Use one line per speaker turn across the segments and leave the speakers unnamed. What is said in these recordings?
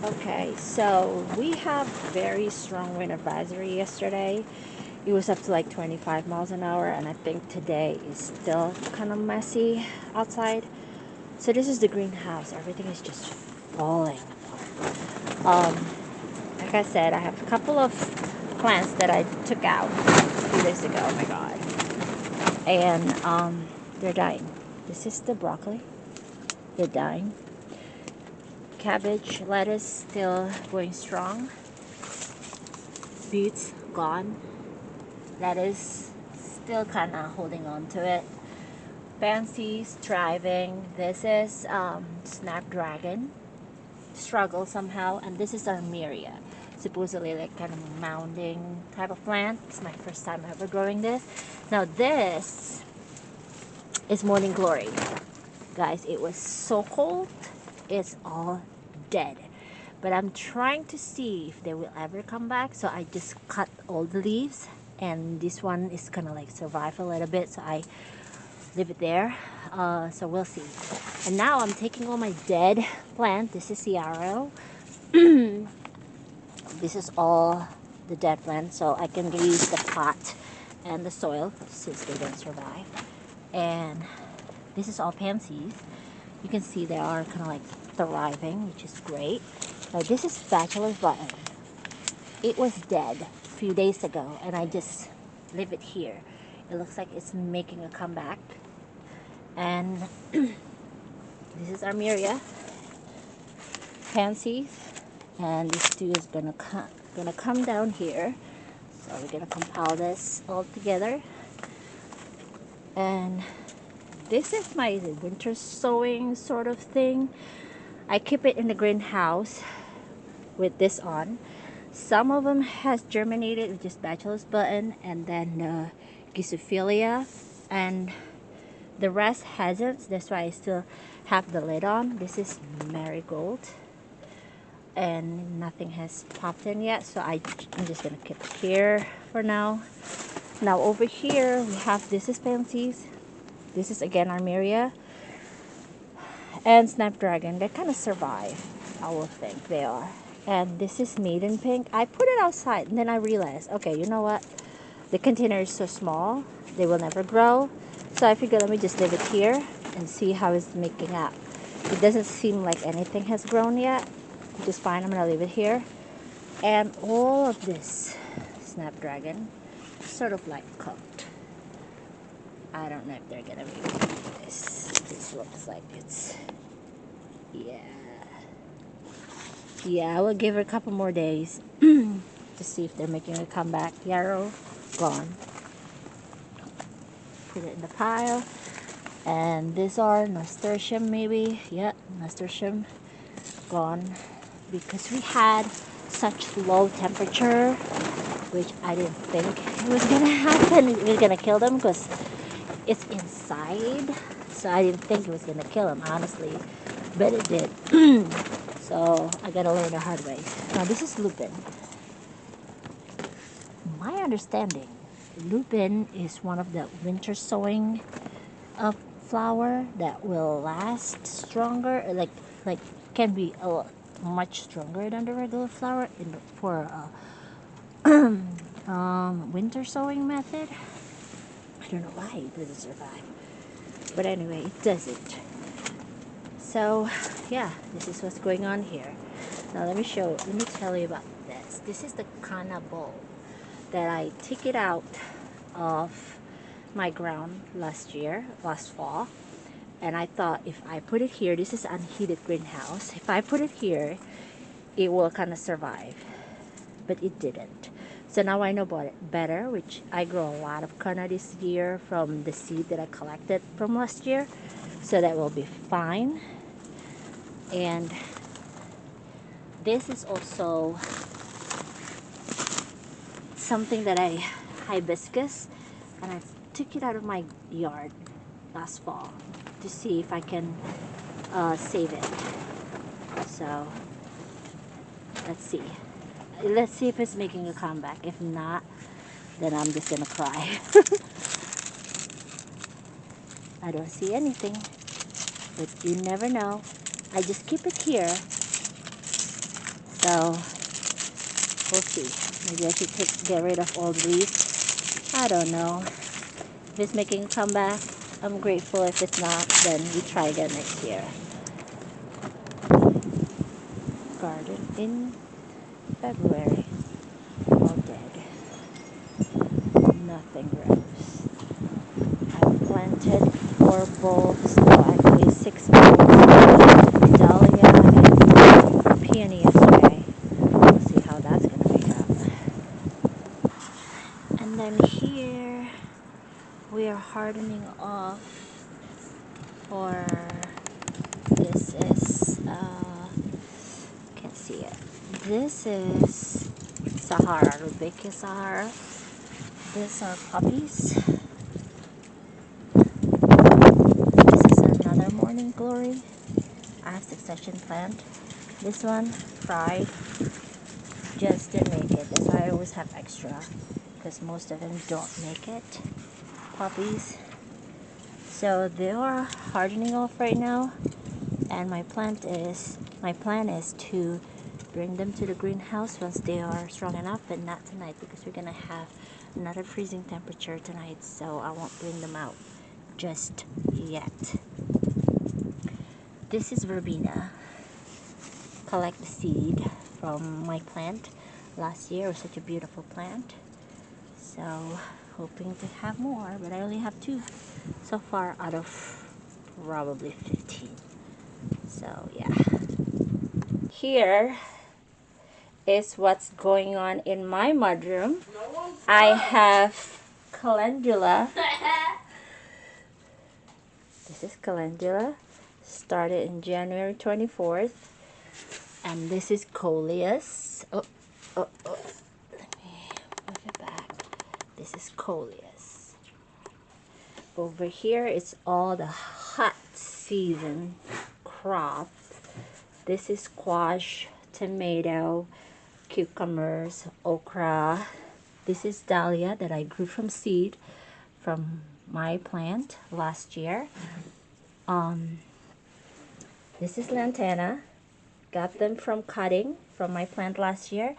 Okay, so we have very strong wind advisory yesterday. It was up to like 25 miles an hour, and I think today is still kind of messy outside. So this is the greenhouse. Everything is just falling apart. Like I said, I have a couple of plants that I took out a few days ago. Oh my god. And they're dying. This is the broccoli. They're dying. Cabbage, lettuce still going strong. Beets gone. Lettuce still kind of holding on to it. Pansies thriving. This is snapdragon. Struggle somehow. And this is armeria. Supposedly like kind of mounding type of plant. It's my first time ever growing this. Now this is morning glory. Guys, it was so cold. It's all dead. But I'm trying to see if they will ever come back. So I just cut all the leaves. And this one is gonna like survive a little bit. So I leave it there. So we'll see. And now I'm taking all my dead plant. This is yarrow. This is all the dead plant. So I can use the pot and the soil since they don't survive. And this is all pansies. You can see they are kind of like thriving, which is great. Now this is bachelor's button. It was dead a few days ago, and I just leave it here. It looks like it's making a comeback. And this is armeria, pansies, and this too is gonna come down here. So we're gonna compile this all together. And this is my winter sowing sort of thing. I keep it in the greenhouse with this on. Some of them has germinated with just bachelor's button and then Gisophilia, and the rest hasn't. That's why I still have the lid on. This is marigold, and nothing has popped in yet, so I'm just gonna keep it here for now. Now over here we have, this is pansies. This is again armeria and snapdragon. They kind of survive, I will think they are. And this is maiden pink. I put it outside and then I realized, okay, you know what? The container is so small, they will never grow. So I figured let me just leave it here and see how it's making up. It doesn't seem like anything has grown yet, which is fine. I'm gonna leave it here. And all of this snapdragon sort of like cooked. I don't know if they're gonna be this. This looks like it's, yeah. Yeah, I will give her a couple more days to see if they're making a comeback. Yarrow, gone. Put it in the pile. And these are nasturtium maybe. Yeah, nasturtium, gone. Because we had such low temperature, which I didn't think it was gonna happen. It was gonna kill them because it's inside. So I didn't think it was gonna kill them, honestly. But it did. So I gotta learn the hard way. Now this is lupin. My understanding, lupin is one of the winter sowing flower that will last stronger, like can be much stronger than the regular flower for winter sowing method. I don't know why it doesn't survive, but anyway, it doesn't. So yeah, this is what's going on here. Now let me tell you about this. This is the Kana bowl that I took it out of my ground last fall. And I thought if I put it here, this is unheated greenhouse. If I put it here, it will kind of survive. But it didn't. So now I know about it better, which I grow a lot of kana this year from the seed that I collected from last year. So that will be fine. And this is also something that hibiscus, and I took it out of my yard last fall to see if I can save it. So let's see. Let's see if it's making a comeback. If not, then I'm just gonna cry. I don't see anything, but you never know. I just keep it here So we'll see. Maybe I should get rid of all the leaves. I don't know. If it's making a comeback, I'm grateful. If it's not, then we try again next year. Garden in February. All dead. Nothing grows. I've planted 4 bulbs, no, actually 6 bulbs, dahlia and peony yesterday. We'll see how that's going to make up. And then here we are hardening off for, this is, can't see it. This is Sahara, Rudbeckia Sahara. These are puppies. This is another morning glory. I have succession plant. This one fried, just didn't make it. That's why I always have extra, because most of them don't make it. Puppies. So they are hardening off right now, and my plan is to bring them to the greenhouse once they are strong enough, but not tonight because we're gonna have another freezing temperature tonight, so I won't bring them out just yet. This is verbena. Collect the seed from my plant last year. It was such a beautiful plant, so hoping to have more, but I only have 2 so far out of probably 15. So yeah, here is what's going on in my mudroom. I have calendula. This is calendula, started in January 24th, and this is coleus. Let me move it back. This is coleus. Over here is all the hot season crop. This is squash, tomato, cucumbers, okra. This is dahlia that I grew from seed from my plant last year. This is lantana. Got them from cutting from my plant last year.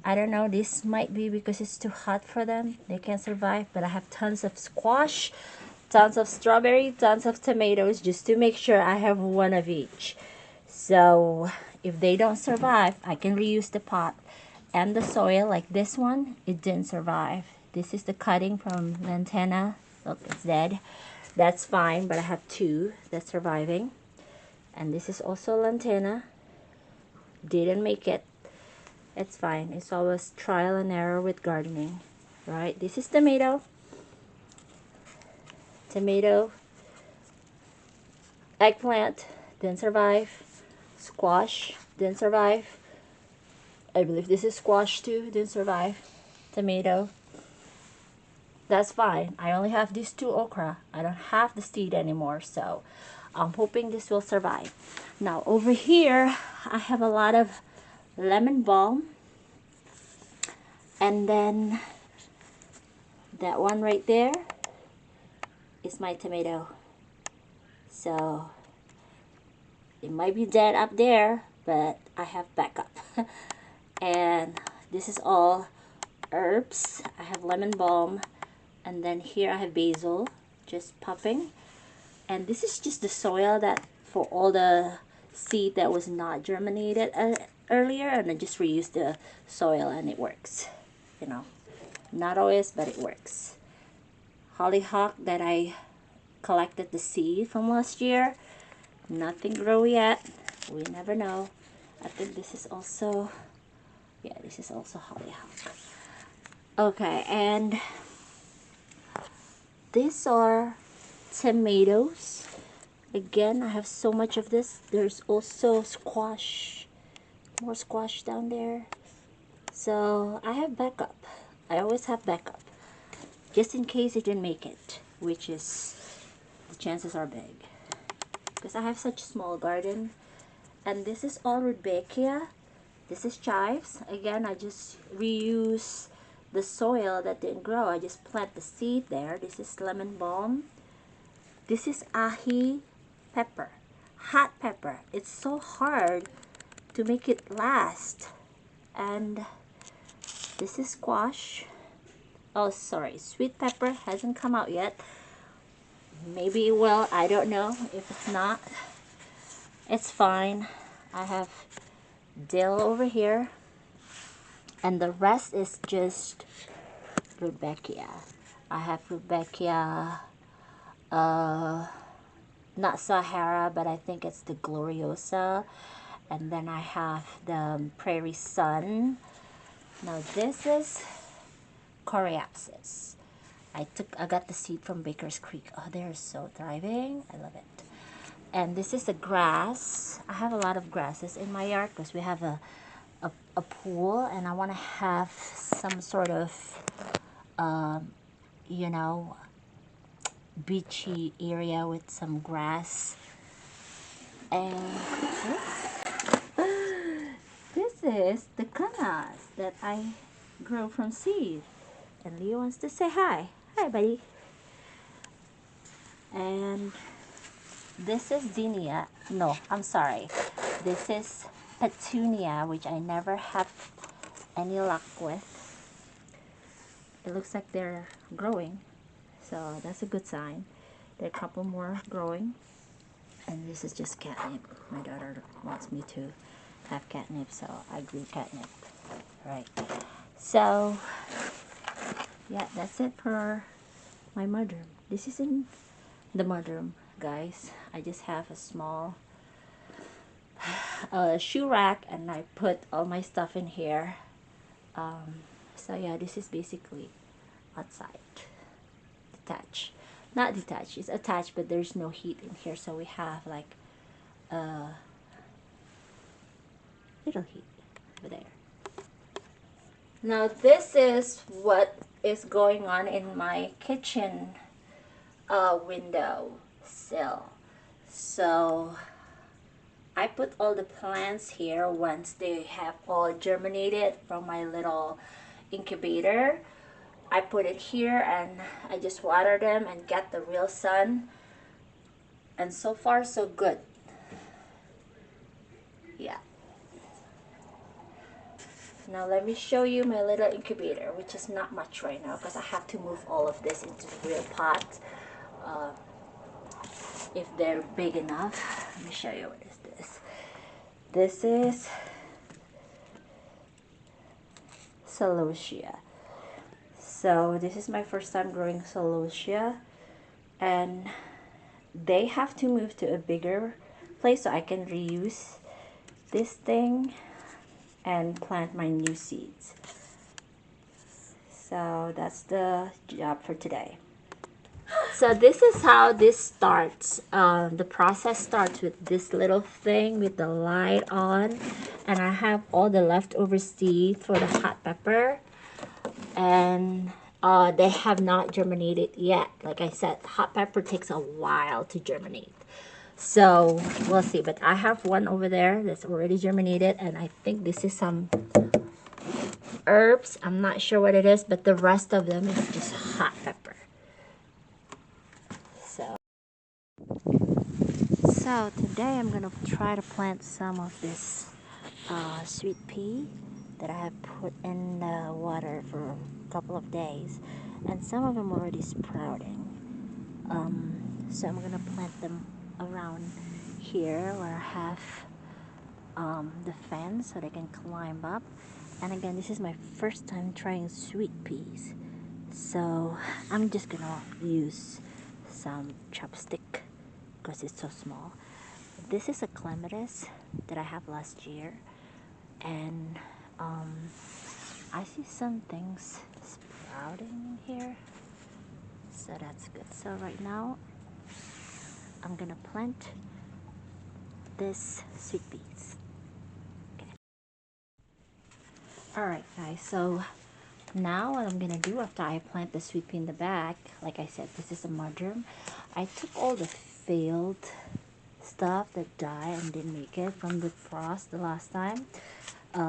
I don't know, this might be because it's too hot for them. They can't survive, but I have tons of squash, tons of strawberry, tons of tomatoes, just to make sure I have one of each. So if they don't survive, I can reuse the pot. And the soil, like this one, it didn't survive. This is the cutting from lantana. Look, it's dead. That's fine, but I have 2 that's surviving. And this is also lantana. Didn't make it. It's fine. It's always trial and error with gardening, right? This is tomato. Tomato. Eggplant. Didn't survive. Squash. Didn't survive. I believe this is squash too. Didn't survive. Tomato. That's fine. I only have these 2 okra. I don't have the seed anymore, so I'm hoping this will survive. Now over here, I have a lot of lemon balm, and then that one right there is my tomato. So it might be dead up there, but I have backup. And this is all herbs. I have lemon balm, and then here I have basil just popping, and this is just the soil that for all the seed that was not germinated earlier, and I just reused the soil and it works, you know, not always, but it works. Hollyhock that I collected the seed from last year, nothing grow yet, we never know. I think this is also, yeah, this is also hollyhock. Okay, and these are tomatoes. Again, I have so much of this. There's also squash, more squash down there. So I have backup. I always have backup, just in case it didn't make it, which is, the chances are big, because I have such a small garden. And this is all Rudbeckia. This is chives. Again, I just reuse the soil that didn't grow. I just plant the seed there. This is lemon balm. This is ahi pepper, hot pepper. It's so hard to make it last. And this is squash. Oh, sorry, sweet pepper hasn't come out yet. Maybe it will, I don't know. If it's not, it's fine. I have dill over here, and the rest is just Rudbeckia. I have Rudbeckia, not Sahara, but I think it's the Gloriosa. And then I have the Prairie Sun. Now this is Coreopsis. I got the seed from Baker's Creek. Oh, they're so thriving. I love it. And this is the grass. I have a lot of grasses in my yard because we have a pool, and I want to have some sort of, you know, beachy area with some grass. And this is the canas that I grow from seed. And Leo wants to say hi. Hi, buddy. And this is zinnia. No, I'm sorry. This is petunia, which I never have any luck with. It looks like they're growing, so that's a good sign. There are a couple more growing. And this is just catnip. My daughter wants me to have catnip, so I grew catnip. Right. So, yeah, that's it for my mudroom. This isn't the mudroom, guys. I just have a small shoe rack, and I put all my stuff in here. So yeah, this is basically outside. Detached. Not detached, it's attached, but there's no heat in here, so we have like a little heat over there. Now this is what is going on in my kitchen window sill. So I put all the plants here once they have all germinated from my little incubator. I put it here and I just water them and get the real sun. And so far so good. Yeah. Now let me show you my little incubator, which is not much right now because I have to move all of this into the real pot. If they're big enough. Let me show you what is this. This is celosia. So this is my first time growing celosia, and they have to move to a bigger place so I can reuse this thing and plant my new seeds. So that's the job for today. So this is how this starts. The process starts with this little thing with the light on, and I have all the leftover seeds for the hot pepper, and they have not germinated yet. Like I said, hot pepper takes a while to germinate, so we'll see. But I have one over there that's already germinated, and I think this is some herbs. I'm not sure what it is, but the rest of them is just hot pepper. So today I'm gonna try to plant some of this sweet pea that I have put in the water for a couple of days, and some of them already sprouting. So I'm gonna plant them around here where I have the fence so they can climb up. And again, this is my first time trying sweet peas, so I'm just gonna use some chopstick because it's so small. This is a clematis that I have last year, and I see some things sprouting here, so that's good. So right now I'm gonna plant this sweet peas. Okay. Alright guys, so now what I'm gonna do after I plant the sweet pea in the back, like I said, this is a mudroom. I took all the failed stuff that died and didn't make it from the frost the last time.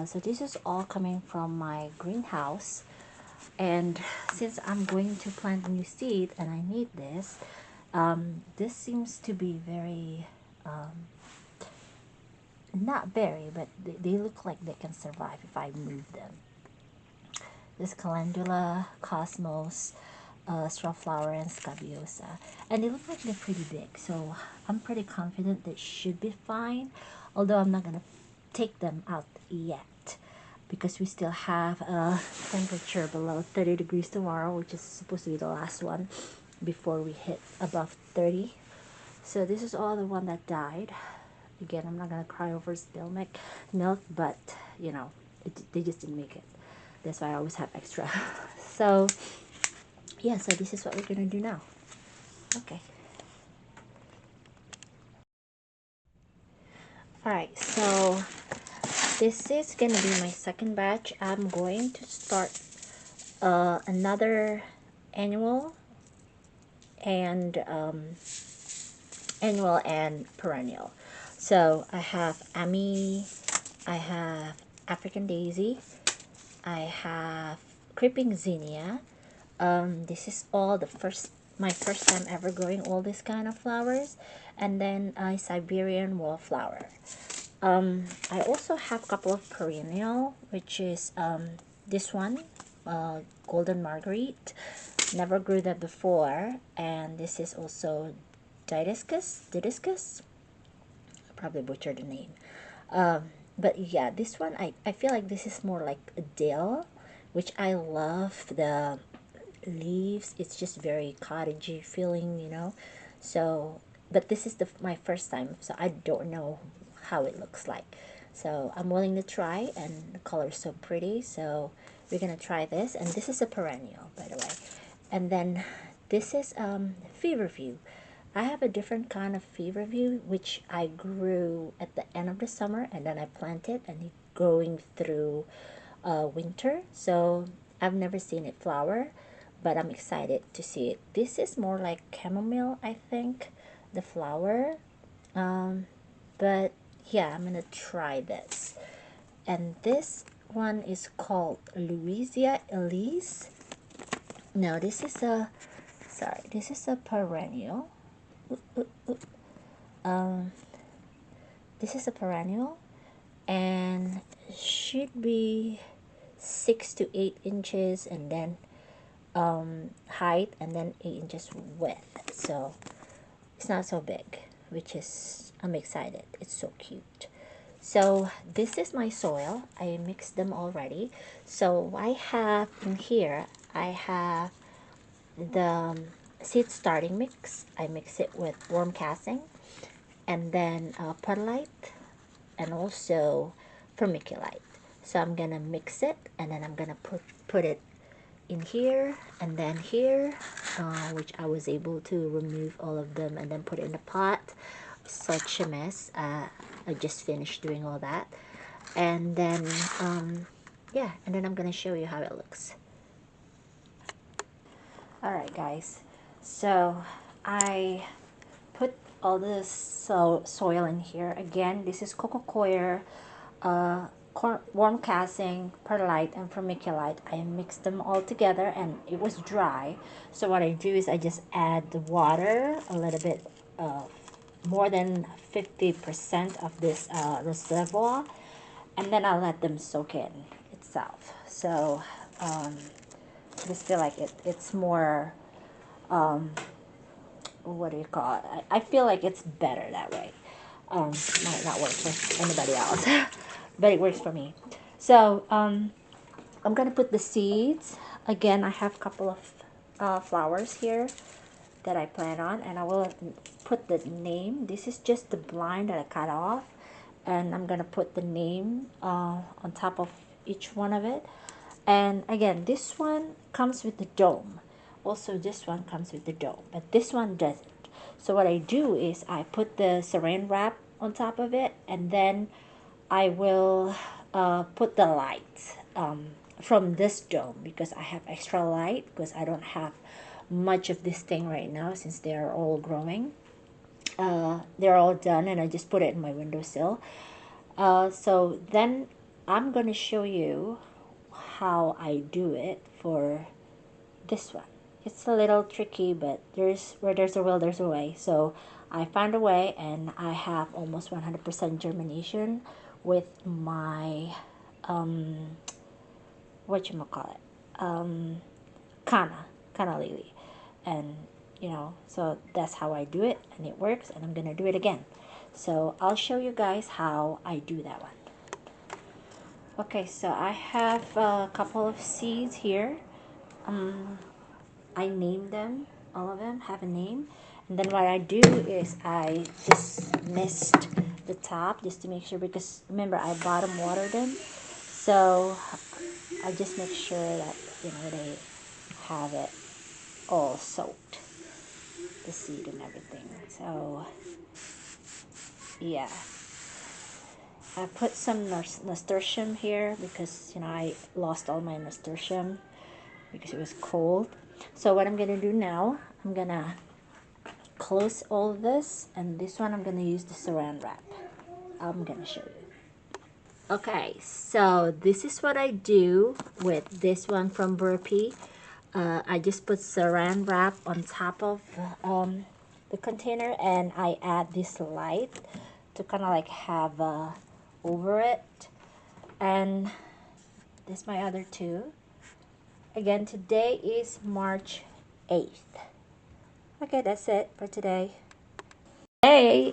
So this is all coming from my greenhouse, and since I'm going to plant new seed and I need this, this seems to be very not very, but they look like they can survive if I move them. This calendula, cosmos, strawflower, and scabiosa, and they look like they're pretty big. So I'm pretty confident they should be fine. Although I'm not gonna take them out yet because we still have a temperature below 30 degrees tomorrow, which is supposed to be the last one before we hit above 30. So this is all the one that died. Again, I'm not gonna cry over spilled milk, but you know, they just didn't make it. That's why I always have extra. So yeah, so this is what we're gonna do now. Okay. All right. So this is gonna be my second batch. I'm going to start another annual and perennial. So I have Ami, I have African Daisy, I have Creeping Zinnia. This is all my first time ever growing all this kind of flowers, and then Siberian wallflower. I also have a couple of perennial, which is this one, golden marguerite. Never grew that before, and this is also didiscus. Probably butchered the name. But yeah, this one I feel like this is more like a dill, which I love the leaves. It's just very cottagey feeling, you know. So, but this is my first time, so I don't know how it looks like. So I'm willing to try, and the color is so pretty. So we're gonna try this, and this is a perennial, by the way. And then this is feverfew. I have a different kind of feverfew which I grew at the end of the summer, and then I planted and it growing through winter. So I've never seen it flower, but I'm excited to see it. This is more like chamomile, I think, the flower. But yeah, I'm gonna try this. And this one is called Louisia Elise. No, this is a, sorry, this is a perennial. This is a perennial and should be 6 to 8 inches, and then height, and then 8 inches width. So it's not so big, which is, I'm excited. It's so cute. So this is my soil. I mixed them already. So I have in here, I have the seed starting mix. I mix it with worm casting, and then perlite, and also vermiculite. So I'm gonna mix it, and then I'm gonna put it in here and then here, which I was able to remove all of them and then put it in a pot. Such a mess. I just finished doing all that, and then yeah, and then I'm gonna show you how it looks. All right, guys. So I put all this soil in here. Again, this is coco coir, worm casting, perlite, and vermiculite. I mixed them all together, and it was dry. So what I do is I just add the water, a little bit, more than 50% of this reservoir, and then I'll let them soak in itself. So I just feel like it's more, what do you call it? I feel like it's better that way. Might not work for anybody else, but it works for me. So I'm gonna put the seeds. Again, I have a couple of flowers here that I plan on, and I will put the name. This is just the blind that I cut off, and I'm gonna put the name on top of each one of it. And again, this one comes with the dome. Also, this one comes with the dome, but this one doesn't. So what I do is I put the saran wrap on top of it, and then I will put the light from this dome, because I have extra light, because I don't have much of this thing right now since they're all growing. They're all done, and I just put it in my windowsill. So then I'm going to show you how I do it for this one. It's a little tricky, but where there's a will, there's a way. So I found a way, and I have almost 100% germination with my whatchamacallit, Kana lily. And so that's how I do it, and it works, and I'm gonna do it again. So I'll show you guys how I do that one. Okay, so I have a couple of seeds here. I named them, all of them have a name. And then what I do is I just mist the top just to make sure, because remember I bottom watered them. So I just make sure that, they have it all soaked, the seed and everything. So yeah, I put some nasturtium here because I lost all my nasturtium because it was cold. So what I'm gonna do now, I'm gonna close all of this, and this one I'm gonna use the saran wrap. I'm gonna show you. Okay, so this is what I do with this one from Burpee. I just put saran wrap on top of the container, and I add this light to kind of like have over it. And this is my other two. Again, today is March 8th. Okay, that's it for today. Hey,